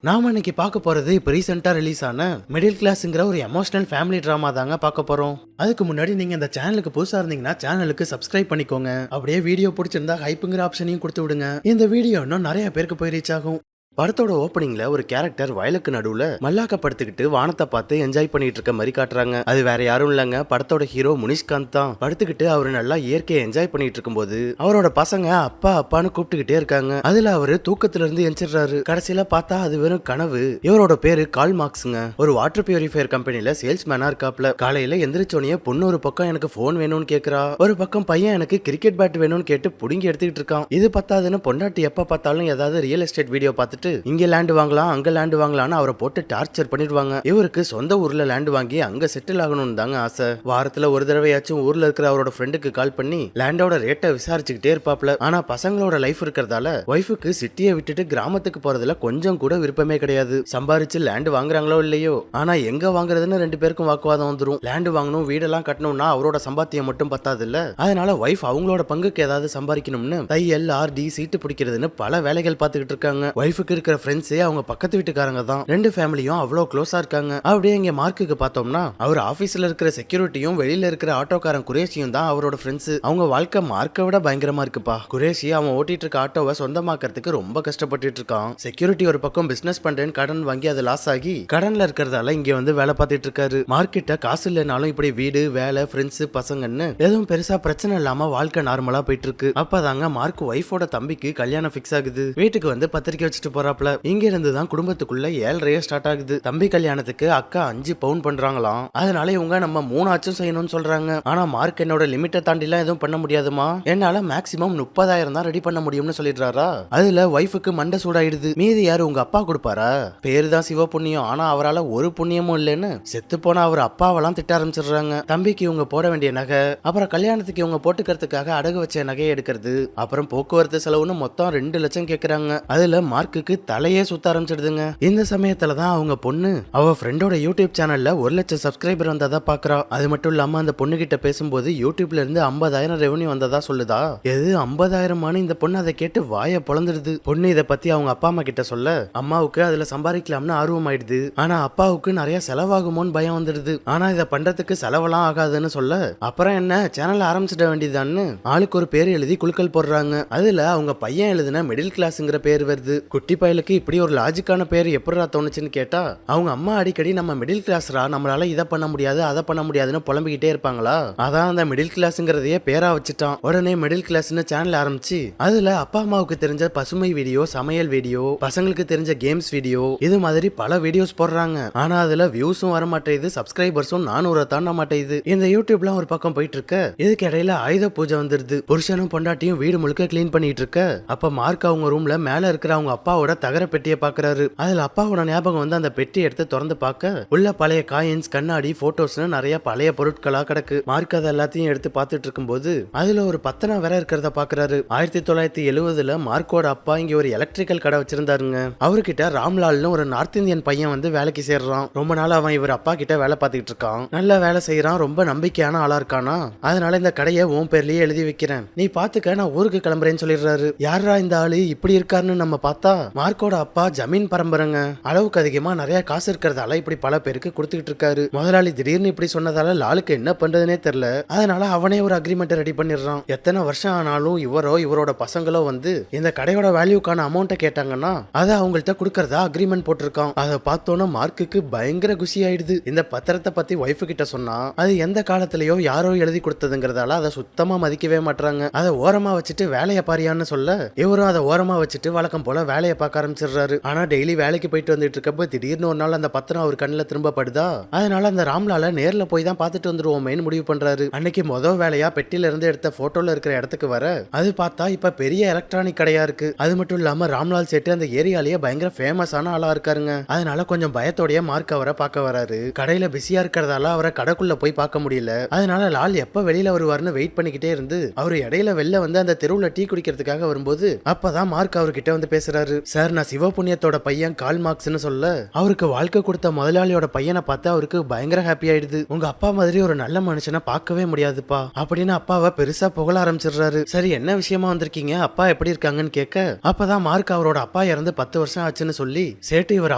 நாம இன்னைக்கு பார்க்க போறது இப்ப ரீசெண்டா ரிலீஸ் ஆன மிடில் கிளாஸ்ங்கிற ஒரு எமோஷனல் ஃபேமிலி டிராமா தாங்க பார்க்க போறோம். அதுக்கு முன்னாடி நீங்க இந்த சேனலுக்கு புதுசா இருந்தீங்கன்னா சேனலுக்கு சப்ஸ்கிரைப் பண்ணிக்கோங்க. அப்படியே வீடியோ பிடிச்சிருந்தா ஹைப்புங்கிற ஆப்ஷனையும் கொடுத்து விடுங்க. இந்த வீடியோ இன்னும் நிறைய பேருக்கு போய் ரீச் ஆகும். படத்தோட ஓப்பனிங்ல ஒரு கேரக்டர் வயலுக்கு நடுவுல மல்லாக்க படுத்துக்கிட்டு வானத்தை பார்த்து என்ஜாய் பண்ணிட்டு இருக்க மாதிரி காட்டுறாங்க. அது வேற யாரும் இல்லங்க, படத்தோட ஹீரோ முனிஷ்காந்த் தான். படுத்துக்கிட்டு அவரு நல்லா இயற்கையை என்ஜாய் பண்ணிட்டு இருக்கும்போது அவரோட பசங்க அப்பா அப்பான்னு கூப்பிட்டுக்கிட்டே இருக்காங்க. அதுல அவரு தூக்கத்துல இருந்து எந்திரிறாரு. கடைசியில பார்த்தா அது வெறும் கனவு. இவரோட பேரு கால் மார்க்ஸ்ங்க. ஒரு வாட்டர் பியூரிஃபையர் கம்பெனில சேல்ஸ்மேனா இருக்காப்ல. காலையில எந்திரிச்சோனே பொண்ணு ஒரு பக்கம் எனக்கு போன் வேணும்னு கேக்குறா, ஒரு பக்கம் பையன் எனக்கு கிரிக்கெட் பேட் வேணும்னு கேட்டு புடுங்கி எடுத்துக்கிட்டு இருக்கான். இது பத்தாதுன்னு பொண்டாட்டி எப்ப பார்த்தாலும் ஏதாவது ரியல் எஸ்டேட் வீடியோ பார்த்துட்டு இங்க லேண்ட் வாங்கலாம் அங்க லேண்ட் வாங்கலாம்னு அவரை போட்டு டார்ச்சர் பண்ணிடுவாங்க. இவருக்கு சொந்த ஊர்ல லேண்ட் வாங்கி அங்க செட்டில் ஆகணும்னு தாங்க ஆசை. வாரத்துல ஒரு தடவையாச்சும் ஊர்ல இருக்கிற அவரோட ஃப்ரெண்டுக்கு கால் பண்ணி லேண்டோட ரேட்டை விசாரிச்சுக்கிட்டே இருப்பாப்ல. ஆனா பசங்களோட லைஃப் இருக்கிறதால ஒய்ஃபுக்கு சிட்டியை விட்டுட்டு கிராமத்துக்கு போறதுல கொஞ்சம் கூட விருப்பமே கிடையாது. சம்பாரிச்சு லேண்ட் வாங்குறாங்களோ இல்லையோ, ஆனா எங்க வாங்குறதுன்னு ரெண்டு பேருக்கும் வாக்குவாதம் வந்துடும். லேண்ட் வாங்கணும் வீடெல்லாம் கட்டணும்னா அவரோட சம்பாத்தியம் மட்டும் பத்தாது இல்ல. அதனால ஒய்ஃப் அவங்களோட பங்குக்கு ஏதாவது சம்பாதிக்கணும்னு தையல் ஆர்டி சீட்டு பிடிக்கிறதுன்னு பல வேலைகள் பார்த்துக்கிட்டு இருக்காங்க. ஒய்ஃபுக்கு இருக்கிற ஃப்ரெண்ட்ஸே அவங்க பக்கத்து வீட்டுக்காரங்க தான். ரெண்டு ஃபேமிலியும் அவ்வளவு க்ளோஸா இருக்காங்க. அப்படியே இங்க மார்க்குக்கு பார்த்தோம்னா அவர் ஆபீஸ்ல இருக்கிற செக்யூரிட்டியும் வெளியில இருக்கிற ஆட்டோக்காரன் குரேஷியும் தான் அவரோட ஃப்ரெண்ட்ஸ். அவங்க வாழ்க்கை மார்க்கை விட பயங்கரமா இருக்குப்பா. குரேஷி அவன் ஓட்டிட்டு இருக்க ஆட்டோவை சொந்தமாக்கிறதுக்கு ரொம்ப கஷ்டப்பட்டு இருக்கான். செக்யூரிட்டி ஒரு பக்கம் பிசினஸ் பண்றேன்னு கடன் வாங்கி அது லாஸ் ஆகி கடன்ல இருக்கிறதால இங்க வந்து வேலை பார்த்துட்டு இருக்காரு. மார்க்கிட்ட காசு இல்லைனாலும் இப்படி வீடு வேலை ஃப்ரெண்ட்ஸ் பசங்கன்னு எதுவும் பெருசா பிரச்சனை இல்லாம வாழ்க்கை நார்மலா போயிட்டு இருக்கு. அப்பதாங்க மார்க் ஒய்ஃபோட தம்பிக்கு கல்யாணம் பிக்ஸ் ஆகுது. வீட்டுக்கு வந்து பத்திரிக்கை வச்சுட்டு போறாப்ல. இங்க இருந்து தான் குடும்பத்துக்குள்ள 7:30 ஸ்டார்ட் ஆகுது. தம்பி கல்யாணத்துக்கு அக்கா 5 பவுன் பண்றாங்களாம். அதனால இவங்க நம்ம 3 ஆச்சும் செய்யணும்னு சொல்றாங்க. ஆனா மார்க் என்னோட லிமிட்டை தாண்டிலாம் எதுவும் பண்ண முடியாதுமா, என்னால மேக்ஸிமம் 30,000 தான் ரெடி பண்ண முடியும்னு சொல்லிடுறாரா. அதுல ஒய்ஃபுக்கு மண்டை சூடாயிடுது. மீதி யாரு உங்க அப்பா கொடுப்பாரா? பேரு தான் சிவ புண்ணியம், ஆனா அவரால் ஒரு புண்ணியமும் இல்லைன்னு செத்து போன அவர் அப்பாவெல்லாம் திட்ட ஆரம்பிச்சிடுறாங்க. தம்பிக்கு இவங்க போட வேண்டிய நகை, அப்புறம் கல்யாணத்துக்கு இவங்க போட்டுக்கிறதுக்காக அடகு வச்ச நகையை எடுக்கிறது, அப்புறம் போக்குவரத்து செலவுன்னு மொத்தம் 2 லட்சம் கேக்குறாங்க. அதுல மார்க்குக்கு தலையே சுத்த ஆரம்பிச்சிடுதுங்க. இந்த சமயத்துல தான் அவங்க பொண்ணு அவ ஃப்ரெண்டோட யூடியூப் சேனல்ல 1 லட்சம் சப்ஸ்கிரைபர் வந்ததா பாக்குறா. அது மட்டும் இல்லாம அந்த பொண்ணு கிட்ட பேசும்போது யூடியூப்ல இருந்து 50,000 ரெவன்யூ வந்ததா சொல்லுதா. எது 50,000 இந்த பொண்ணு அதை கேட்டு வாய பொளந்துடுது. பொண்ணு இதை பத்தி அவங்க அப்பா அம்மா கிட்ட சொல்ல அம்மாவுக்கு அதுல சம்பாதிக்கலாம்னு ஆர்வம் ஆயிடுது. ஆனா அப்பாவுக்கு நிறைய செலவாகுமோன்னு பயம் வந்துடுது. ஆனா இதை பண்றதுக்கு செலவெல்லாம் ஆகாதுன்னு சொல்ல அப்புறம் என்ன சேனல் ஆரம்பிச்சிட வேண்டியதான்னு ஆளுக்கு ஒரு பேர் எழுதி குலுக்கல் போடுறாங்க. அதுல அவங்க பையன் எழுதுன மிடில் கிளாஸ்ங்கிற பேர் வருது. குட்டி பயலுக்கு இப்படி ஒரு லாஜிக்கான பேர் எப்படிரா தோணுச்சுன்னு கேட்டா அவங்க அம்மா அடிக்கடி நம்ம மிடில் கிளாஸ்ரா, நம்மளால இதை பண்ண முடியாது அதை பண்ண முடியாதுன்னு புலம்பிக்கிட்டே இருப்பாங்களா. அதான் அந்த மிடில் கிளாஸ்ங்கிறதையே பேரா வச்சுட்டான். உடனே மிடில் கிளாஸ்னு சேனல் ஆரம்பிச்சு அதுல அப்பா அம்மாவுக்கு தெரிஞ்ச பசுமை வீடியோ, சமையல் வீடியோ, பசங்களுக்கு தெரிஞ்ச கேம்ஸ் வீடியோ, இது மாதிரி பல வீடியோஸ் போடுறாங்க. ஆனா அதுல வியூஸும் வர மாட்டேங்குது, சப்ஸ்கிரைபர்ஸும் 400 தாண்ட மாட்டேங்குது. இந்த யூடியூப்லாம் ஒரு பக்கம் போயிட்டு இருக்க இதுக்கு இடையில ஆயுத பூஜை வந்துருது. புருஷனும் பொண்டாட்டியும் வீடு முழுக்க கிளீன் பண்ணிட்டு இருக்க அப்ப மார்க் அவங்க ரூம்ல மேல இருக்கிற அவங்க அப்பாவோட தகர பெட்டியை பாக்குறாரு. அதுல அப்பாவோட ஞாபகம் வந்து அந்த பெட்டி எடுத்து திறந்து பார்க்க உள்ள பழைய காயின்ஸ், கண்ணாடி, போட்டோஸ்னு நிறைய பழைய பொருட்களா கிடக்கு. மார்க் அதை எல்லாத்தையும் எடுத்து பார்த்துட்டு இருக்கும்போது அதுல ஒரு பத்தனா வேற இருக்கிறத பாக்குறாரு. 1970 மார்க்கோட அப்பா இங்க ஒரு எலக்ட்ரிக்கல் கடை வச்சிருந்தாருங்க. அவர்கிட்ட ராம்லால்னு ஒரு நார்த் இந்தியன் பையன் வந்து வேலைக்கு சேர்றான். ரொம்ப நாள் அவன் இவர் அப்பா கிட்ட வேலை பார்த்துக்கிட்டு இருக்கான். நல்ல வேலை செய்யறான், ரொம்ப நம்பிக்கையான ஆளா இருக்கானா. அதனால இந்த கடையை உன் பேர்லயே எழுதி வைக்கிறேன், நீ பாத்துக்க, நான் ஊருக்கு கிளம்புறேன்னு சொல்லிடுறாரு. யாரா இந்த ஆளு இப்படி இருக்காருன்னு நம்ம பார்த்தா மார்க்கோட அப்பா ஜமீன் பரம்பரைங்க. அளவுக்கு அதிகமா நிறைய காசு இருக்கிறதால இப்படி பல பேருக்கு கொடுத்துக்கிட்டு இருக்காரு. முதலாளி திடீர்னு இப்படி சொன்னதால லாலுக்கு என்ன பண்றதுனே தெரியல. அதனால அவனே ஒரு அக்ரிமெண்ட் ரெடி பண்ணிடுறான். எத்தனை வருஷம் ஆனாலும் இவரோ இவரோட பசங்களோ வந்து இந்த கடையோட வேல்யூக்கான அமௌண்ட்டை கேட்டாங்கன்னா அதை அவங்கள்ட்ட கொடுக்கறதா அக்ரிமெண்ட் போட்டிருக்கான். அதை பார்த்தோன்னா மார்க்குக்கு பயங்கர குஷி ஆயிடுது. இந்த பத்திரத்தை பத்தி ஒய்ஃபு கிட்ட சொன்னா அது எந்த காலத்திலயோ யாரோ எழுதி கொடுத்ததுங்கிறதால அதை சுத்தமா மதிக்கவே மாட்டாங்க. அதை ஓரமா வச்சுட்டு வேலையை பாரியான்னு சொல்ல இவரும் அதை ஓரமா வச்சுட்டு வழக்கம் போல வேலையை பார்க்க ஆரம்பிச்சிடுறாரு. ஆனா டெய்லி வேலைக்கு போயிட்டு வந்துட்டு இருக்கப்ப திடீர்னு ஒரு நாள் அந்த பத்திரம் அவர் கண்ணில் திரும்ப படுதா. அதனால அந்த ராம்லால நேர்ல போய் தான் பார்த்துட்டு வந்துருவோமேன்னு முடிவு பண்றாரு. அன்னைக்கு முதல் வேலையா பெட்டியில இருந்து எடுத்த போட்டோல இருக்கிற இடத்துக்கு வர அது பார்த்தா இப்ப பெரிய எலக்ட்ரானிக் கடையா இருக்கு. அது மட்டும் இல்லாம ராம்லால் சேட்டு அந்த ஏரியாலேயே பயங்கர ஃபேமஸான ஆளா இருக்காருங்க. அதனால கொஞ்சம் பயத்தோடய மார்க் அவரை பார்க்க வராரு. கடையில பிஸியா இருக்கிறதால அவரை கடைக்குள்ள போய் பார்க்க முடியல. அதனால லால் எப்ப வெளியில வருவாருன்னு வெயிட் பண்ணிக்கிட்டே இருந்து அவர் இடையில வெளில வந்து அந்த தெருவுல டீ குடிக்கிறதுக்காக வரும்போது அப்பதான் மார்க் அவர்கிட்ட வந்து பேசுறாரு. சார் நான் சிவபுண்ணியத்தோட பையன் கால் மார்க்ஸ்னு சொல்ல அவருக்கு வாழ்க்கை கொடுத்த முதலாளியோட பையனை பார்த்து அவருக்கு பயங்கர ஹாப்பி ஆயிடுது. உங்க அப்பா மாதிரி ஒரு நல்ல மனுஷனை பார்க்கவே முடியாதுப்பா அப்படின்னு அப்பாவை பெருசா புகழ ஆரம்பிச்சிடுறாரு. சரி என்ன விஷயமா வந்திருக்கீங்க, அப்பா எப்படி இருக்காங்கன்னு கேட்க அப்பதான் மார்க் அவரோட அப்பா இறந்து 10 வருஷம் ஆச்சுன்னு சொல்லி சேட்டு இவர்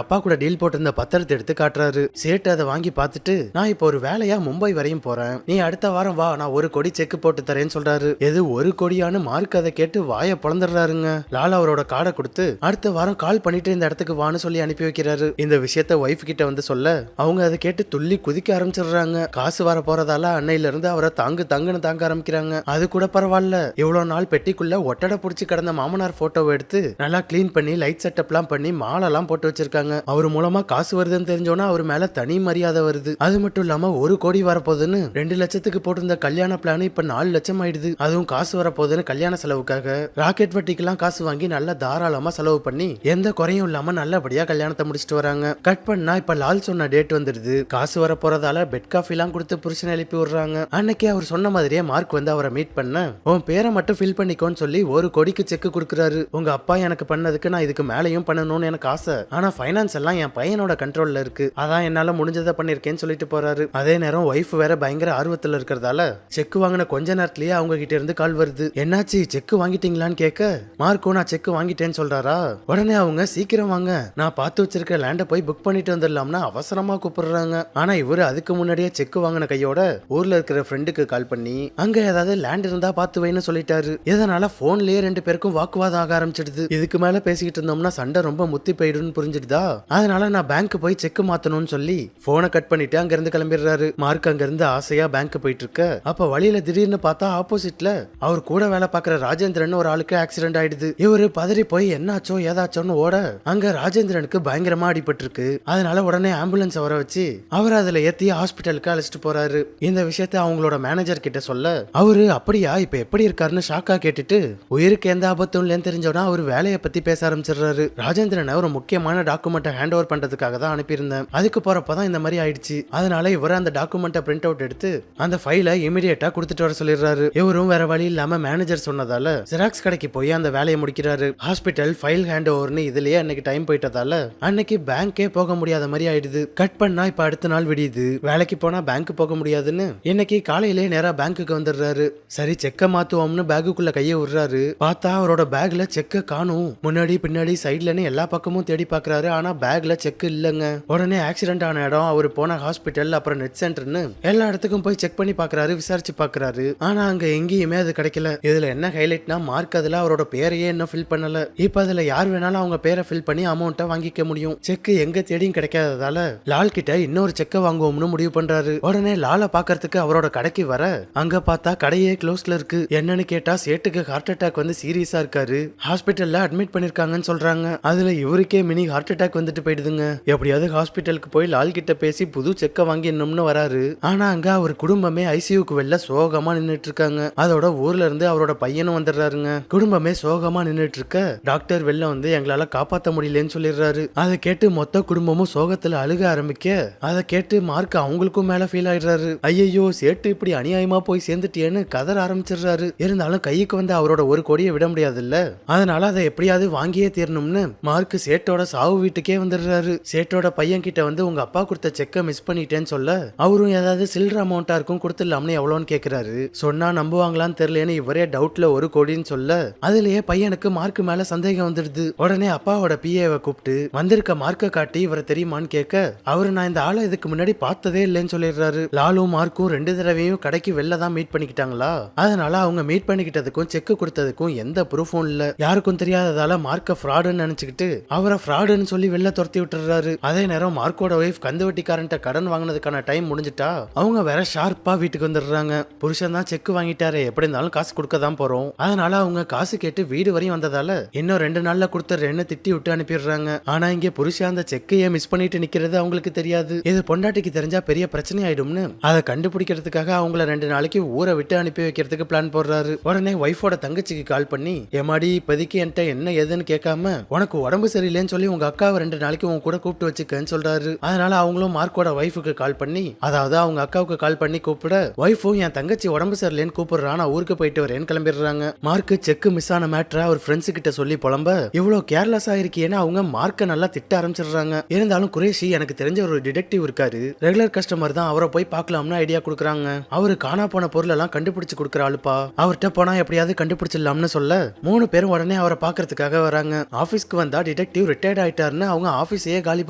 அப்பா கூட டீல் போட்டிருந்த பத்திரத்தை எடுத்து காட்டுறாரு. சேட்டு அதை வாங்கி பார்த்துட்டு நான் இப்போ ஒரு வேலையா மும்பை வரையும் போறேன், நீ அடுத்த வாரம் வா, நான் 1 கோடி செக் போட்டு தரேன்னு சொல்றாரு. எது 1 கோடியான்னு மார்க் அதை கேட்டு வாயை பொளந்துடுறாருங்க. லால் அவரோட கார்டை கொடுத்து அடுத்த வாரம் கால் பண்ணிட்டு இந்த இடத்துக்கு வான்னு சொல்லி அனுப்பி வைக்கிறாரு. இந்த விஷயத்த ஒய்ஃப் கிட்ட வந்து சொல்ல அவங்க அதை கேட்டு துள்ளி குதிக்க ஆரம்பிச்சிடுறாங்க. காசு வர போறதால அன்னையில இருந்து அவரை தாங்குன்னு தாங்க ஆரம்பிக்கிறாங்க. அது கூட பரவாயில்ல, இவ்வளவு நாள் பெட்டிக்குள்ள ஒட்டடை புடிச்சு கிடந்த மாமனார் போட்டோவை எடுத்து நல்லா கிளீன் பண்ணி லைட் செட்டப் எல்லாம் பண்ணி மாலெல்லாம் போட்டு வச்சிருக்காங்க. அவர் மூலமா காசு வருதுன்னு தெரிஞ்சோன்னா அவர் மேல தனி மரியாதை வருது. அது மட்டும் இல்லாம 1 கோடி வரப்போகுதுன்னு 2 லட்சத்துக்கு போட்டிருந்த கல்யாண பிளான் இப்ப 4 லட்சம் ஆயிடுது. அதுவும் காசு வரப்போகுதுன்னு கல்யாண செலவுக்காக ராக்கெட் வட்டிக்கெல்லாம் காசு வாங்கி நல்லா தாராளமா செலவு பண்ணி எந்த குறையும் இல்லாம நல்லபடியா கல்யாணத்தை முடிச்சிட்டு வராங்க. கட் பண்ணா இப்ப லால் சொன்ன டேட் வந்துருது. காசு வர போறதால பெட் காஃபி எல்லாம் கொடுத்து புருஷனை எழுப்பி விடுறாங்க. அன்னைக்கு அவர் சொன்ன மாதிரியே மார்க் வந்து அவரை மீட் பண்ண உன் பேரை மட்டும் ஃபில் பண்ணிக்கோன்னு சொல்லி 1 கோடிக்கு செக் கொடுக்குறாரு. உங்க அப்பா எனக்கு பண்ணதுக்கு நான் இதுக்கு மேலையும் பண்ணணும்னு எனக்கு ஆசை, ஆனா ஃபைனான்ஸ் எல்லாம் என் பையனோட கண்ட்ரோல்ல இருக்கு, அதான் என்னால முடிஞ்சதை பண்ணிருக்கேன்னு சொல்லிட்டு போறாரு. அதே நேரம் ஒய்ஃப் வேற பயங்கர ஆர்வத்துல இருக்கிறதால செக் வாங்கின கொஞ்ச நேரத்திலேயே அவங்க கிட்ட இருந்து கால் வருது. என்னாச்சு செக் வாங்கிட்டீங்களான்னு கேட்க மார்க்கும் நான் செக் வாங்கிட்டேன்னு சொல்றாரா. உடனே அவங்க சீக்கிரம் வாங்க, நான் பார்த்து வச்சிருக்க லேண்ட போய் புக் பண்ணிட்டு வந்துடலாம்னா அவசரமா கூப்பிடுறாங்க. ஆனா இவரு அதுக்கு முன்னாடியே செக் வாங்கின கையோட ஊர்ல இருக்கிற ஃப்ரெண்டுக்கு கால் பண்ணி அங்க ஏதாவது லேண்ட் இருந்தா பார்த்து வைன்னு சொல்லிட்டாரு. இதனால போன்லயே 2 பேருக்கும் வாக்குவாதம் ஆக ஆரம்பிச்சிடுது. இதுக்கு மேல பேசிக்கிட்டு இருந்தோம்னா சண்டை ரொம்ப முத்தி போயிடுன்னு புரிஞ்சிடுதா. அதனால நான் பேங்க் போய் செக் மாத்தணும்னு சொல்லி போனை கட் பண்ணிட்டு அங்க இருந்து கிளம்பிடுறாரு. மார்க் அங்க இருந்து ஆசையா பேங்க் போயிட்டு இருக்க அப்ப வழியில திடீர்னு பார்த்தா ஆப்போசிட்ல அவர் கூட வேலை பார்க்கிற ராஜேந்திரன் ஒரு ஆளுக்கு ஆக்சிடென்ட் ஆயிடுது. இவரு பதறி போய் என்னாச்சோ ஏதாச்சோன்னு ஓட அங்க ராஜேந்திரனுக்கு பயங்கரமா அடிபட்டு இருக்கு. அதனால உடனே ஆம்புலன்ஸ் வர வச்சு அவர் அதுல ஏத்தி ஹாஸ்பிட்டலுக்கு அழைச்சிட்டு போறாரு. இந்த விஷயத்த அவங்களோட மேனேஜர் கிட்ட சொல்ல அவரு அப்படியா இப்ப எப்படி இருக்காருன்னு ஷாக்கா கேட்டுட்டு உயிருக்கு எந்த ஆபத்தும் இல்லைன்னு தெரிஞ்சோன்னா அவர் வேலையை பத்தி பேச ஆரம்பிச்சிடுறாரு. ராஜேந்திரனை ஒரு முக்கியமான டாக்குமெண்ட்டை ஹேண்ட் ஓவர் பண்றதுக்காக தான் அனுப்பியிருந்தேன், அதுக்கு போறப்பதான் இந்த மாதிரி ஆயிடுச்சு, அதனால இவர் அந்த டாக்குமெண்ட்டை பிரிண்ட் அவுட் எடுத்து அந்த ஃபைலை இமிடியேட்டா கொடுத்துட்டு வர சொல்லிடுறாரு. இவரும் வேற வழி இல்லாம மேனேஜர் சொன்னதால ஜெராக்ஸ் கடைக்கு போய் அந்த வேலையை முடிக்கிறாரு. ஹாஸ்பிட்டல் ஃபைல் ஹேண்ட் ஓவர்னு இதுலயே அன்னைக்கு டைம் போயிட்டதால அன்னைக்கு பேங்கே போக முடியாத மாதிரி ஆயிடுது. கட் பண்ணா இப்ப அடுத்த நாள் விடியுது. வேலைக்கு போனா பேங்க் போக முடியாதுன்னு இன்னைக்கு காலையிலே நேரா பேங்க்குக்கு வந்துடுறாரு. சரி செக்க மாத்துவோம்னு பேக்குக்குள்ள கையை விடுறாரு. பார்த்தா அவரோட பேக்ல செக்க காணும். முன்னாடி பின்னாடி சைட்லன்னு எல்லா பக்கமும் தேடி பாக்குறாரு, ஆனா பேக்ல செக் இல்லங்க. உடனே ஆக்சிடென்ட் ஆன இடம், அவர் போன ஹாஸ்பிட்டல், அப்புறம் நெட் சென்டர்னு எல்லா இடத்துக்கும் போய் செக் பண்ணி பாக்குறாரு, விசாரிச்சு பாக்குறாரு. ஆனா அங்க எங்கேயுமே அது கிடைக்கல. இதுல என்ன ஹைலைட்னா மார்க் அதுல அவரோட பேரையே இன்னும் ஃபில் பண்ணல. இப்ப அதுல யார் வேணாலும் அவங்க பேரை ஃபில் பண்ணி அமௌண்ட்டை வாங்கிக்க முடியும். செக் எங்க தேடியும் கிடைக்காததால லால் கிட்ட இன்னொரு செக்கை வாங்குவோம்னு முடிவு பண்றாரு. உடனே லாலை பாக்கிறதுக்கு அவரோட கடைக்கு வர அங்க பார்த்தா கடையே க்ளோஸ்ல இருக்கு. என்னன்னு கேட்டா சேட்டுக்கு ஹார்ட் அட்டாக் வந்து சீரியஸா இருக்காரு, ஹாஸ்பிட்டல்ல அட்மிட் பண்ணிருக்காங்கன்னு சொல்றாங்க. அதுல இவருக்கே மினி ஹார்ட் அட்டாக் வந்துட்டு போயிடுதுங்க. எப்படியாவது ஹாஸ்பிட்டலுக்கு போய் லால் கிட்ட பேசி புது செக்கை வாங்கிடணும்னு வராரு. ஆனா அங்க அவர் குடும்பமே ஐசியூக்கு வெளில சோகமா நின்னுட்டு இருக்காங்க. அதோட ஊர்ல இருந்து அவரோட பையனும் வந்துடுறாருங்க. குடும்பமே சோகமா நின்னுட்டு இருக்க டாக்டர் வெளில வந்து எங்களால காப்பாத்த முடியலன்னு சொல்லிடுறாரு. அதை கேட்டு மொத்த குடும்பமும் சோகத்துல அழுக ஆரம்பிக்க அதை கேட்டு மார்க் அவங்களுக்கும் மேல ஃபீல் ஆயிடுறாரு. ஐயோ சேட்டு இப்படி அநியாயமா போய் சேர்ந்துட்டேன்னு கதற ஆரம்பிச்சிடுறாரு. இருந்தாலும் கைக்கு வந்து அவரோட 1 கோடியை விட முடியாது இல்ல, அதனால அதை எப்படியாவது வாங்கியே தீரணும்னு மார்க் சேட்டோட சாவு வீட்டுக்கே வந்துடுறாரு. சேட்டோட பையன் கிட்ட வந்து உங்க அப்பா கொடுத்த செக்கை மிஸ் பண்ணிட்டேன்னு சொல்ல அவரும் ஏதாவது சில்லற அமௌண்டா இருக்கும் கொடுத்துடலாம்னு எவ்வளோன்னு கேக்குறாரு. சொன்னா நம்புவாங்களான்னு தெரியலன்னு இவரே டவுட்ல 1 கோடின்னு சொல்ல அதுலயே பையனுக்கு மார்க் மேல சந்தேகம் வந்துடுது. உடனே அப்பாவோட பிஏவை கூப்பிட்டு வந்திருக்க மார்க்க காட்டி இவரை தெரியுமான்னு கேட்க அவரு நான் இந்த ஆளை இதுக்கு முன்னாடி பார்த்ததே இல்லைன்னு சொல்லிடுறாரு. லாலும் மார்க்கும் 2 தடவையும் கடைக்கு வெளில தான் மீட் பண்ணிக்கிட்டாங்களா, அதனால அவங்க மீட் பண்ணிக்கிட்டதுக்கும் செக் கொடுத்ததுக்கும் எந்த ப்ரூஃபும் இல்ல. யாருக்கும் தெரியாததால மார்க்க ஃப்ராடுன்னு நினைச்சுக்கிட்டு அவரை ஃப்ராடுன்னு சொல்லி வெளில துரத்தி விட்டுறாரு. அதே நேரம் மார்க்கோட ஒய்ஃப் கந்து வட்டிக்காரன்ட்ட கடன் வாங்கினதுக்கான டைம் முடிஞ்சிட்டா அவங்க வேற ஷார்ப்பா வீட்டுக்கு வந்துடுறாங்க. புருஷன் தான் செக் வாங்கிட்டாரு, எப்படி இருந்தாலும் காசு கொடுக்க தான் போறோம், அதனால அவங்க காசு கேட்டு வீடு வரையும் வந்ததால இன்னும் 2 நாள்ல கொடுத்துறேன்னு திட்டி விட்டு அனுப்பிடுறாங்க. ஆனா இங்க புருஷன் அந்த செக்கையே மிஸ் பண்ணிட்டு நிக்கிறது அவங்களுக்கு தெரியாது. இது பொண்டாட்டிக்கு தெரிஞ்சா பெரிய பிரச்சனை ஆயிடும்னு அதை கண்டுபிடிக்கிறதுக்காக அவங்கள 2 நாளைக்கு ஊரை விட்டு அனுப்பி வைக்கிறதுக்கு பிளான் போடுறாரு. உடனே ஒய்ஃபோட தங்கச்சிக்கு கால் பண்ணி ஏமாடி இப்போதைக்கு என்கிட்ட என்ன ஏதுன்னு கேட்காம உனக்கு உடம்பு சரியில்லைன்னு சொல்லி உங்க அக்காவை 2 நாளைக்கு உன் கூட கூப்பிட்டு வச்சுக்கன்னு சொல்றாரு. அதனால அவங்களும் மார்க்கோட ஒய்ஃபுக்கு கால் பண்ணி, அதாவது அவங்க அக்காவுக்கு கால் பண்ணி கூப்பிட ஒய்ஃபும் என் தங்கச்சி உடம்பு சரியில்லைன்னு கூப்பிடுறான், நான் ஊருக்கு போயிட்டு வரேன்னு கிளம்பிடுறாங்க. மார்க்கு செக் மிஸ் ஆன மேட்டரை அவர் ஃப்ரெண்ட்ஸ் கிட்ட சொல்லி புலம்ப இவ்வளவு இவ்வளவு கேர்லெஸ்ஸா இருக்கியேன்னு அவங்க மார்க்க நல்லா திட்ட ஆரம்பிச்சிடுறாங்க. இருந்தாலும் குரேஷி எனக்கு தெரிஞ்ச ஒரு டிடெக்டிவ் இருக்காரு, ரெகுலர் கஸ்டமர் தான், அவரை போய் பார்க்கலாம்னு ஐடியா கொடுக்குறாங்க. அவரு காணா போன பொருள் எல்லாம் கண்டுபிடிச்சு கொடுக்குற ஆளுப்பா, அவர்கிட்ட போனா எப்படியாவது கண்டுபிடிச்சிடலாம்னு சொல்ல 3 பேரும் உடனே அவரை பாக்குறதுக்காக வராங்க. ஆபீஸ்க்கு வந்தா டிடெக்டிவ் ரிட்டையர்ட் ஆயிட்டாருன்னு அவங்க ஆபீஸையே காலி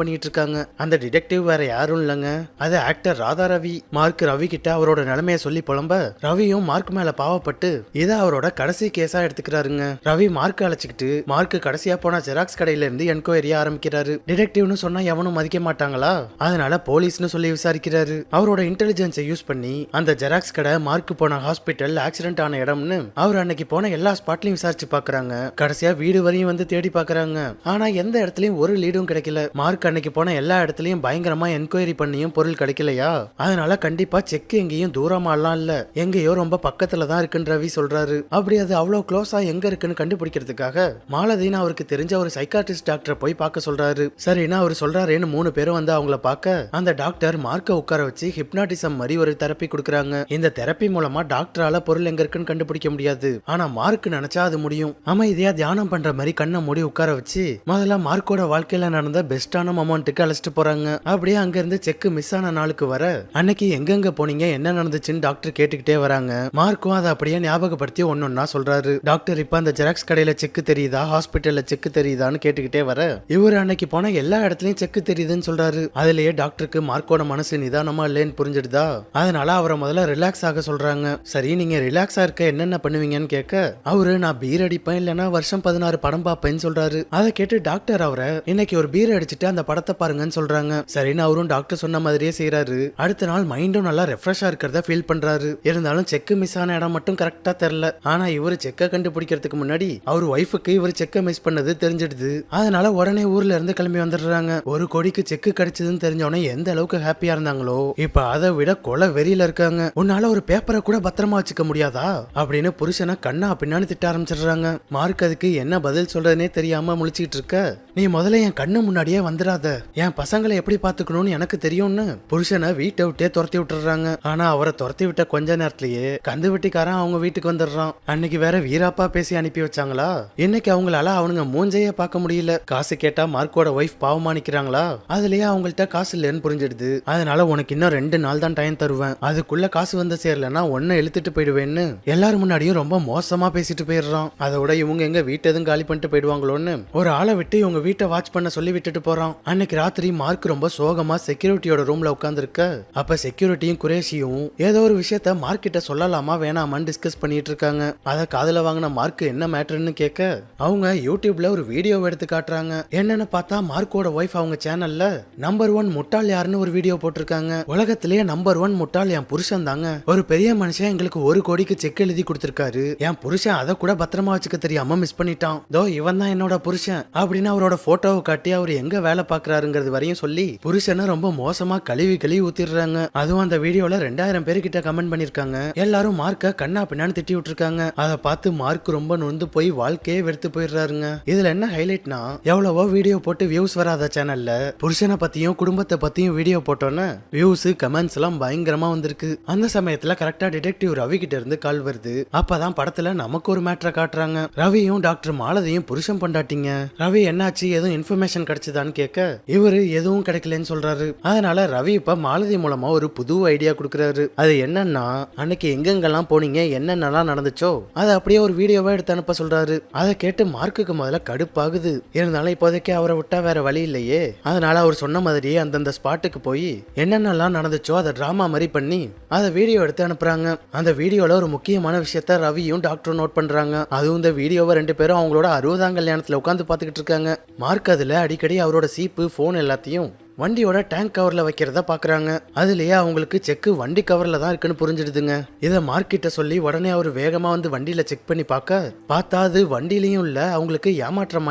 பண்ணிட்டு இருக்காங்க. அந்த டிடெக்டிவ் வேற யாரும் இல்லங்க, அது ஆக்டர் ராதா ரவி. மார்க் ரவி கிட்ட அவரோட நிலைமையை சொல்லி புலம்ப ரவியும் மார்க் மேல பாவப்பட்டு இதை அவரோட கடைசி கேஸா எடுத்துக்கிறாருங்க. ரவி மார்க் அழைச்சிக்கிட்டு மார்க் கடைசியா போன ஜெராக்ஸ் கடையில இருந்து என்கொயரி ஆரம்பிக்கிறாரு. டிடெக்டிவ்னு சொன்னா எவனும் மதிக்க மாட்டாங்களா, அதனால போலீஸ்னு சொல்லி விசாரிக்கிறாரு. அவரோட இன்டெலிஜென்ஸை யூஸ் பண்ணி அந்த ஜெராக்ஸ் கடை மார்க் போன ஹாஸ்பிட்டல் ஆக்சிடென்ட் ஆன இடம்னு அவர் அன்னைக்கு போன எல்லா ஸ்பாட்லயும் விசாரிச்சு பாக்குறாங்க. கடைசியா வீடு வரையும் வந்து தேடி பாக்குறாங்க. ஆனா எந்த இடத்துலயும் ஒரு லீடும் கிடைக்கல. மார்க் அன்னைக்கு போன எல்லா இடத்துலயும் பயங்கரமா என்கொயரி பண்ணியும் பொருள் கிடைக்கலையா, அதனால கண்டிப்பா செக் எங்கேயும் தூரமாலாம் இல்ல, எங்கேயோ ரொம்ப பக்கத்துல தான் இருக்குன்னு ரவி சொல்றாரு. அப்படி அது அவ்வளவு க்ளோஸா எங்க இருக்குன்னு கண்டுபிடிக்கிறதுக்காக மாலதின்னு அவருக்கு தெரிஞ்ச ஒரு சைக்காட்ரிஸ்ட் டாக்டரை போய் பார்க்க சொல்றாரு. சரின்னா அவர் சொல்றாருன்னு 3 பேரும் வந்து அவங்கள பார்க்க அந்த டாக்டர் மார்க்க உட்கார வச்சு ஹிப்னாட்டிசம் மாதிரி ஒரு தெரப்பி கொடுக்குறாங்க. இந்த தெரப்பி மூலமா டாக்டரால பொருள் எங்க இருக்குன்னு கண்டுபிடிக்க முடியாது, ஆனா மார்க் நினைச்சா அது முடியும். அமைதியா தியானம் பண்ற மாதிரி கண்ணை மூடி உட்கார வச்சு முதல்ல மார்க்கோட வாழ்க்கையில நடந்த பெஸ்டான மொமெண்ட்டுக்கு அழைச்சிட்டு போறாங்க. அப்படியே அங்க இருந்து செக் மிஸ் ஆன நாளுக்கு வர அன்னைக்கு எங்கெங்க போனீங்க என்ன நடந்துச்சுன்னு டாக்டர் கேட்டுக்கிட்டே வராங்க. மார்க்கும் அதை அப்படியே ஞாபகப்படுத்தி ஒன்னொன்னா சொல்றாரு. டாக்டர் இப்ப அந்த ஜெராக்ஸ் கடையில செக் தெரியுதா, ஹாஸ்பிட்டல்ல செக் தெரியுதான்னு கேட்டுக்கிட்டே வர இவர் அன்னைக்கு போன எல்லா இடத்துலயும் செக் தெரியுதுன்னு சொல்றாரு. அதுலயே டாக்டருக்கு மார்க்கோட மனசு நிதானமா இல்லைன்னு புரிஞ்சிடுதா, அதனால அவரை முதல்ல ரிலாக்ஸ் ஆக சொல்றாங்க. சரி நீங்க ரிலாக்ஸா இருக்க என்னென்ன பண்ணுவீங்கன்னு கேட்க அவரு நான் பீர் அடிப்பேன், இல்லனா வருஷம் 16 படம் பார்ப்பேன்னு சொல்றாரு. அதை கேட்டு டாக்டர் அவரை இன்னைக்கு ஒரு பீர் அடிச்சுட்டு அந்த படத்தை பாருங்கன்னு சொல்றாங்க. சரின்னு அவரும் டாக்டர் சொன்ன மாதிரியே செய்யறாரு. அடுத்த நாள் மைண்டும் நல்லா ரெஃப்ரெஷ்ஷா இருக்கிறத ஃபீல் பண்றாரு. இருந்தாலும் செக் மிஸ் ஆன இடம் மட்டும் கரெக்டா தெரியல. ஆனா இவரு செக்க கண்டுபிடிக்கிறதுக்கு முன்னாடி அவர் ஒய்ஃபுக்கு இவர் செக்க மிஸ் பண்ணது தெரிஞ்சிடுது. அதனால உடனே ஊர்ல இருந்து கிளம்பி வந்துடுறாங்க. 1 கோடிக்கு செக் கிடைச்சதுன்னு தெரிஞ்சவனே எந்த அளவுக்கு ஹாப்பியா இருந்தாங்களோ இப்ப அதை விட கொலை வெறியில இருக்காங்க. உன்னால ஒரு பேப்பரை கூட பத்திரமா வச்சுக்க முடியாதா அப்படின்னு புருஷனை கண்ணா பின்னான்னு திட்ட ஆரம்பிச்சிடுறாங்க. மார்க் அதுக்கு என்ன பதில் சொல்றதுனே தெரியாம முழிச்சுக்கிட்டு இருக்க, நீ முதல்ல என் கண்ணு முன்னாடியே வந்துடாத, என் பசங்களை எப்படி பாத்துக்கணும்னு எனக்கு தெரியும்னு புருஷனை வீட்டை விட்டே துரத்தி விட்டுறாங்க. ஆனா அவரை துரத்தி விட்ட கொஞ்ச நேரத்திலேயே கந்து வெட்டிக்காரன் அவங்க வீட்டுக்கு வந்துடுறான். அன்னைக்கு வேற வீராப்பா பேசி அனுப்பி வச்சாங்களா, இன்னைக்கு அவங்களால அவனுங்க மூஞ்சையே பார்க்க முடியல. காசு கேட்டா மார்க்கோட ஒய்ஃப் பாவமானிக்கிறாங்களா, அதுலயே அவங்கள்ட்ட காசு இல்லைன்னு புரிஞ்சிடுது. அதனால உனக்கு இன்னும் 2 நாள் தான் டைம் தருவேன், அதுக்குள்ள காசு வந்து சேரலன்னா ஒன்னும் இழுத்துட்டு போயிடுவேன்னு எல்லாரும் முன்னாடியும் ரொம்ப மோசமா பேசிட்டு போயிடுறான். அதோட இவங்க எங்க வீட்டு எதுவும் காலி பண்ணிட்டு போயிடுவாங்களோன்னு ஒரு ஆளை விட்டு இவங்க வீட்டை வாட்ச் பண்ண சொல்லி விட்டுட்டு போறான். அன்னைக்கு ராத்திரி மார்க் ரொம்ப சோகமா செக்யூரிட்டியோட ரூம்ல உட்கார்ந்து இருக்க, அப்ப செக்யூரிட்டியும் குரேஷியும் ஏதோ ஒரு விஷயத்த மார்க் கிட்ட சொல்லலாமா வேணாமான்னு டிஸ்கஸ் பண்ணிட்டு இருக்காங்க. அத காதுல வாங்கின மார்க் என்ன மேட்டர்னு கேட்க அவங்க யூடியூப்ல ஒரு வீடியோ எடுத்து காட்டுறாங்க. என்னன்னு பார்த்தா மார்க்கோட ஒய்ஃப் அவங்க சேனல்ல நம்பர் 1 முட்டாள் யாருன்னு ஒரு வீடியோ போட்டிருக்காங்க. உலகத்திலேயே நம்பர் 1 முட்டாள் என் புருஷன் தாங்க, ஒரு பெரிய மனுஷன் எங்களுக்கு 1 கோடிக்கு செக் எழுதி கொடுத்திருக்காரு, என் புருஷன் அதை கூட பத்திரமா வச்சுக்க தெரியாம மிஸ் பண்ணிட்டான், தோ இவன் தான் என்னோட புருஷன் அப்படின்னு அவரோட போட்டோவை காட்டி அவர் எங்க வேலை பாக்குறாருங்கிறது வரையும் சொல்லி புருஷனை ரொம்ப மோசமா கழுவி ஊத்திடுறாங்க. அதுவும் அந்த வீடியோல 2000 பேர்கிட்ட கமெண்ட் பண்ணிருக்காங்க. எல்லாரும் மார்க்க கண்ணா பின்னான்னு திட்டி விட்டுருக்காங்க. அதை பார்த்து மார்க் ரொம்ப நொந்து போய் வாழ்க்கையே வெறுத்து போயிடுறாருங்க. இதுல என்ன ஹைலைட்னா, எவ்வளவோ வீடியோ போட்டு வியூஸ் வராத சேனல்ல புருஷனை பத்தியும் குடும்பத்தை பத்தியும் வீடியோ போட்டோன்னு வியூஸ் கமெண்ட்ஸ் எல்லாம் பயங்கரமா வந்திருக்கு. அந்த சமயத்துல கரெக்டா டிடெக்டிவ் ரவி கிட்ட இருந்து கால் வருது. அப்பதான் படத்துல நமக்கு ஒரு மேட்டரை காட்டுறாங்க. ரவியும் டாக்டர் மாலதியும் புருஷன் பண்டாட்டிங்க. ரவி என்னாச்சு, எதுவும் இன்ஃபர்மேஷன் கிடைச்சதான்னு கேட்க இவரு எதுவும் கிடைக்கலன்னு சொல்றாரு. அதனால ரவி இப்ப மாலதி மூலமா ஒரு புது ஐடியா கொடுக்கறாரு. அது என்னன்னா, அன்னைக்கு எங்கெங்கெல்லாம் போனீங்க என்னென்னலாம் நடந்துச்சோ அதை அப்படியே ஒரு வீடியோவா எடுத்து அனுப்ப சொல்றாரு. அதை கேட்டு மார்க்குக்கு முதல்ல கடுப்பாகுது. இருந்தாலும் இப்போதைக்கு அவரை விட்டா வேற வழி இல்லையே, அதனால அவர் சொன்ன மாதிரியே அந்தந்த ஸ்பாட்டுக்கு போய் என்னென்னலாம் நடந்துச்சோ அதை டிராமா மாதிரி பண்ணி அதை வீடியோ எடுத்து அனுப்புறாங்க. அந்த வீடியோல ஒரு முக்கியமான விஷயத்த ரவியும் டாக்டரும் நோட் பண்றாங்க. அதுவும் இந்த வீடியோவை 2 பேரும் அவங்களோட 60ஆம் கல்யாணத்துல உட்காந்து பாத்துக்கிட்டு இருக்காங்க. மார்க் அதுல அடிக்கடி அவரோட சீப்பு போன் எல்லாத்தையும் வண்டியோட டேங்க் கவர்ல வைக்கிறத பாக்குறாங்க. அதுலயே அவங்களுக்கு செக் வண்டி கவர்ல தான் இருக்குன்னு புரிஞ்சிடுதுங்க. இத மார்க்கிட்ட சொல்லி உடனே அவர் வேகமா வந்து வண்டியில செக் பண்ணி பார்த்தா அது வண்டியிலயும் இல்ல, அவங்களுக்கு ஏமாற்றம்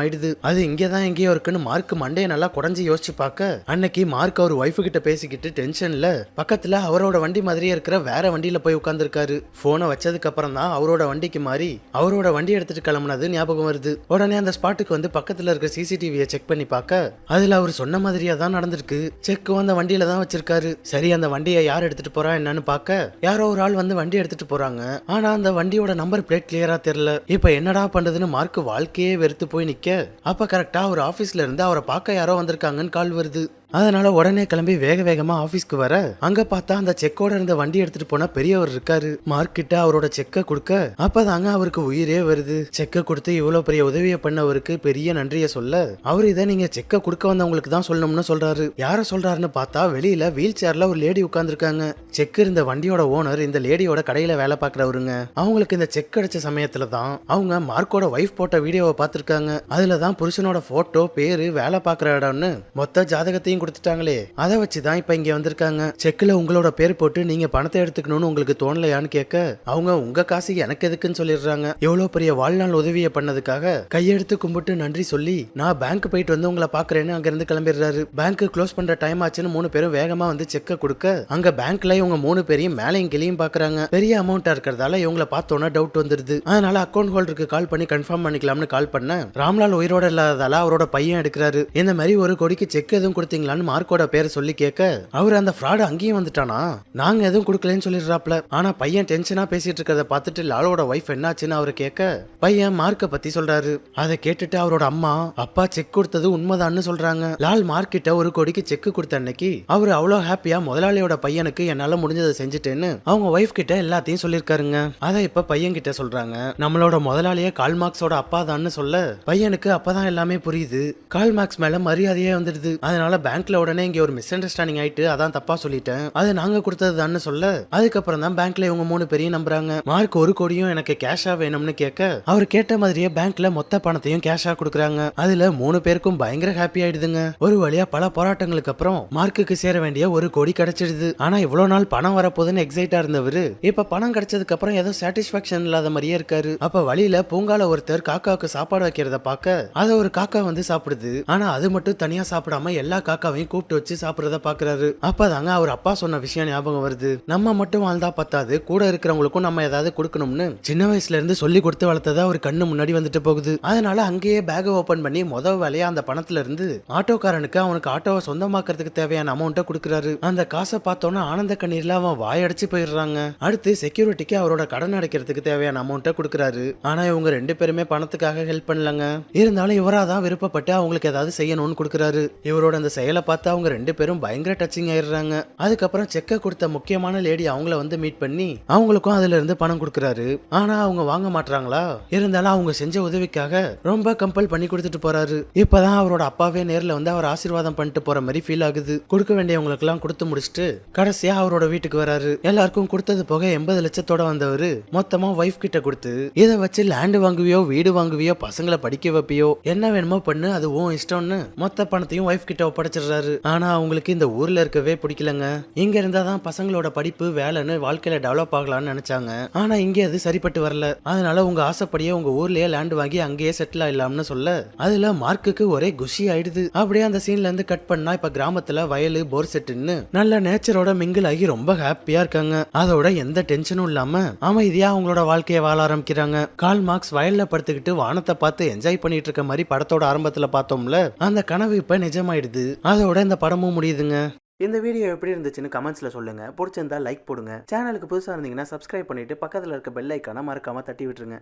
ஆயிடுது. அது இங்கதான் எங்கேயோ இருக்குன்னு மார்க் மண்டைய நல்லா குடஞ்சி யோசிச்சு பார்க்க அன்னைக்கு மார்க் அவர் ஒய்ஃபு கிட்ட பேசிக்கிட்டு டென்ஷன்ல பக்கத்துல அவரோட வண்டி மாதிரியே இருக்கிற வேற வண்டியில போய் உட்கார்ந்துருக்காரு. போனை வச்சதுக்கு அப்புறம் தான் அவரோட வண்டிக்கு மாறி அவரோட வண்டி எடுத்துட்டு கிளம்புனது ஞாபகம் வருது. உடனே அந்த ஸ்பாட்டுக்கு வந்து பக்கத்துல இருக்க சிசிடிவியை செக் பண்ணி பார்க்க அதுல அவர் சொன்ன மாதிரியா தான் நடந்து வந்திருக்கு. செக்கும் அந்த வண்டியில தான் வச்சிருக்காரு. சரி, அந்த வண்டியை யார் எடுத்துட்டு போறா என்னன்னு பார்க்க யாரோ ஒரு ஆள் வந்து வண்டி எடுத்துட்டு போறாங்க. ஆனா அந்த வண்டியோட நம்பர் பிளேட் கிளியரா தெரியல. இப்ப என்னடா பண்றதுன்னு மார்க் வாழ்க்கையே வெறுத்து போய் நிக்க, அப்ப கரெக்டா ஒரு ஆபீஸ்ல இருந்து அவரை பார்க்க யாரோ வந்திருக்காங்கன்னு கால் வருது. அதனால உடனே கிளம்பி வேக வேகமா ஆபீஸ்க்கு வர, அங்க பார்த்தா அந்த செக்கோட இருந்த வண்டி எடுத்துட்டு போன பெரியவர் இருக்காரு. மார்க் கிட்ட அவரோட செக்க கொடுக்க அப்பதாங்க அவருக்கு உயிரே வருது. செக்க கொடுத்து இவ்வளவு பெரிய உதவியை பண்ணவருக்கு பெரிய நன்றியை சொல்ல, அவர் இதை நீங்க செக்க கொடுக்க வந்தவங்களுக்கு தான் சொல்லணும்னு சொல்றாரு. யார சொல்றாருன்னு பார்த்தா வெளியில வீல் சேர்ல ஒரு லேடி உட்கார்ந்துருக்காங்க. செக் இருந்த வண்டியோட ஓனர் இந்த லேடியோட கடையில வேலை பார்க்கறவருங்க. அவங்களுக்கு இந்த செக் கிடைச்ச சமயத்துல தான் அவங்க மார்க்கோட வைஃப் போட்ட வீடியோவை பார்த்திருக்காங்க. அதுலதான் புருஷனோட போட்டோ, பேரு, வேலை பார்க்கற இடம்னு மொத்த ஜாதகத்தையும் கொடுத்துட்டாங்களே. அதை வச்சுதான் இப்ப இங்க வந்திருக்காங்க. செக்ல உங்களோட பேர் போட்டு நீங்க பணத்தை எடுத்துக்கணும்னு உங்களுக்கு தோணலையான்னு கேட்க, அவங்க உங்க காசு எனக்கு எதுக்குன்னு சொல்லிடுறாங்க. எவ்வளவு பெரிய வாழ்நாள் உதவியை பண்ணதுக்காக கையெடுத்து கும்பிட்டு நன்றி சொல்லி நான் பேங்க் போயிட்டு வந்து உங்களை பாக்குறேன்னு அங்க இருந்து கிளம்பிடுறாரு. பேங்க் க்ளோஸ் பண்ற டைம் ஆச்சுன்னு 3 பேரும் வேகமா வந்து செக்க கொடுக்க, அங்க பேங்க்ல இவங்க 3 பேரையும் மேலையும் கீழையும் பாக்குறாங்க. பெரிய அமௌண்டா இருக்கிறதால இவங்கள பார்த்தோன்னா டவுட் வந்துருது. அதனால அக்கௌண்ட் ஹோல்டருக்கு கால் பண்ணி கன்ஃபார்ம் பண்ணிக்கலாம்னு கால் பண்ண, ராம்லால் உயிரோட இல்லாததால அவரோட பையன் எடுக்கிறாரு. இந்த மாதிரி ஒரு கோடிக்கு செக் எதுவும் கொடுத்தீங்களா மார்க்கோட பேரை சொல்லி கேட்க, அவர் அந்த ஃப்ராட் அங்கேயும் வந்துட்டானா, நாங்க எதுவும் கொடுக்கலன்னு சொல்லிடுறாப்ல. ஆனா பையன் டென்ஷனா பேசிட்டு இருக்கிறத பார்த்துட்டு லாலோட வைஃப் என்னாச்சுன்னு அவரு கேட்க, பையன் மார்க்க பத்தி சொல்றாரு. அதை கேட்டுட்டு அவரோட அம்மா அப்பா செக் கொடுத்தது உண்மைதான்னு சொல்றாங்க. லால் மார்க் கிட்ட 1 கோடிக்கு செக் கொடுத்த அன்னைக்கு அவர் அவ்வளவு ஹாப்பியா முதலாளியோட பையனுக்கு என்னால முடிஞ்சதை செஞ்சுட்டேன்னு அவங்க வைஃப் கிட்ட எல்லாத்தையும் சொல்லிருக்காருங்க. அதை இப்ப பையன் கிட்ட சொல்றாங்க. நம்மளோட முதலாளியே கால் மார்க்ஸோட அப்பா தான்னு சொல்ல, பையனுக்கு அப்பதான் எல்லாமே புரியுது. கால் மார்க்ஸ் மேல மரியாதையே வந்துடுது. அதனால பேங்க்ல உடனே இங்க ஒரு மிஸ் அண்டர்ஸ்டாண்டிங் ஆயிட்டு அதான் தப்பா சொல்லிட்டேன், அது நாங்க கொடுத்ததுதான்னு சொல்ல, அதுக்கப்புறம் தான் பேங்க்ல இவங்க 3 பேரையும் நம்புறாங்க. மார்க் 1 கோடியும் எனக்கு கேஷா வேணும்னு கேட்க, அவர் கேட்ட மாதிரியே பேங்க்ல மொத்த பணத்தையும் கேஷா கொடுக்குறாங்க. அதுல 3 பேருக்கும் பயங்கர ஹாப்பி ஆயிடுதுங்க. ஒரு வழியா பல போராட்டங்களுக்கு அப்புறம் மார்க்குக்கு சேர வேண்டிய 1 கோடி கிடைச்சிடுது. ஆனா இவ்வளவு நாள் பணம் வரப்போகுதுன்னு எக்ஸைட்டா இருந்தவரு இப்ப பணம் கிடைச்சதுக்கு அப்புறம் ஏதோ சாட்டிஸ்பாக்சன் இல்லாத மாதிரியே இருக்காரு. அப்ப வழியில பூங்கால ஒருத்தர் காக்காவுக்கு சாப்பாடு வைக்கிறத பார்க்க, அதை ஒரு காக்கா வந்து சாப்பிடுது. ஆனா அது மட்டும் தனியா சாப்பிடாம எல்லா காக்காவையும் கூப்பிட்டு வச்சு சாப்பிடுறத பாக்குறாரு. அப்பதாங்க அவர் அப்பா சொன்ன விஷயம் ஞாபகம் வருது. நம்ம மட்டும் வாழ்ந்தா பத்தாது, கூட இருக்கிறவங்களுக்கும் நம்ம ஏதாவது கொடுக்கணும்னு சின்ன வயசுல இருந்து சொல்லி கொடுத்து வளர்த்தது அவர் கண்ணு முன்னாடி வந்துட்டு போகுது. அதனால அங்கேயே பேக் ஓபன் பண்ணி முதல் வேலையா அந்த பணத்துல இருந்து ஆட்டோக்காரனுக்கு அவனுக்கு ஆட்டோவை சொந்தமாக்குறதுக்கு தேவையான அமௌண்ட்டை கொடுக்குறாரு. அந்த காசை பார்த்தோன்னா ஆனந்த கண்ணீர்ல அவன் வாயடிச்சு போயிடுறாங்க. அடுத்து செக்யூரிட்டிக்கு அவரோட கடன் அடைக்கிறதுக்கு தேவையான அமௌண்ட்டை கொடுக்குறாரு. ஆனா இவங்க 2 பேருமே பணத்துக்காக ஹெல்ப் பண்ணலங்க. இருந்தாலும் இவராதான் விருப்பப்பட்டு அவங்களுக்கு ஏதாவது செய்யணும்னு கொடுக்குறாரு. இவரோட அந்த செயலை பார்த்து அவங்க 2 பேரும் பயங்கர டச்சிங் ஆயிடுறாங்க. அதுக்கப்புறம் செக்க கொடுத்த முக்கியமான லேடி அவங்கள வந்து மீட் பண்ணி அவங்களுக்கும் அதுல இருந்து பணம் கொடுக்கறாரு. ஆனா அவங்க வாங்க மாட்டாங்களா? இருந்தாலும் அவங்க செஞ்ச உதவிக்காக ரொம்ப கம்பல் பண்ணி கொடுத்துட்டு போறாரு. இப்பதான் அவரோட அப்பாவே நேர்ல வந்து அவர் ஆசீர்வாதம் பண்ணிட்டு போற மாதிரி ஃபீல் ஆகுது. கொடுக்க வேண்டியவங்களுக்கு எல்லாம் கொடுத்து முடிச்சுட்டு கடைசியா அவரோட வீட்டுக்கு வராரு. எல்லாருக்கும் கொடுத்தது போக 80 லட்சத்தோட வந்தவரு மொத்தமா வைஃப் கிட்ட கொடுத்து, இதை வச்சு லேண்ட் வாங்குவியோ, வீடு வாங்குவியோ, பசங்களை படிக்க வைப்பியோ, என்ன வேணுமோ பண்ணு, அது உன் இஷ்டம்னு மொத்த பணத்தையும் வைஃப் கிட்ட ஒப்படைச்சிடுறாரு. ஆனா அவங்களுக்கு இந்த ஊர்ல இருக்கவே பிடிக்கலங்க. இங்க இருந்தாதான் பசங்களோட படிப்பு, வேலைன்னு வாழ்க்கையில டெவலப் ஆகலாம்னு நினைச்சாங்க. ஆனா இங்க அது சரிப்பட்டு வரல. அதனால உங்க ஆசைப்படியே உங்க ஊர்லயே லேண்ட் வாங்கி அங்கேயே செட்டில் ஆயிடலாம்னு சொல்ல, அதுல மார்க்குக்கு ஒரே குஷி ஆயிடுது. அப்படியே அந்த சீன்ல இருந்து கட் பண்ணா இப்ப கிராமத்துல வயலு, போர் செட்டுன்னு நல்ல நேச்சரோட மிங்கிள் ஆகி ரொம்ப ஹாப்பியா இருக்காங்க. அதோட எந்த டென்ஷனும் இல்லாம அமைதியா அவங்களோட வாழ்க்கையை வாழ ஆரம்பிக்கிறாங்க. கால் மார்க்ஸ் வயல்ல படுத்துக்கிட்டு வானத்தை பார்த்து என்ஜாய் பண்ணிட்டு இருக்க மாதிரி படத்தோட ஆரம்பத்துல பார்த்தோம்ல, அந்த கனவு இப்ப நிஜமாயிடுது. அதோட இந்த படமும் முடியுதுங்க. இந்த வீடியோ எப்படி இருந்துச்சுன்னு கமெண்ட்ஸ்ல சொல்லுங்க. பிடிச்சிருந்தா லைக் போடுங்க. சேனலுக்கு புதுசா இருந்தீங்கன்னா சப்ஸ்கிரைப் பண்ணிட்டு பக்கத்துல இருக்க பெல் ஐக்கான மறக்காம தட்டி விட்டுருங்க.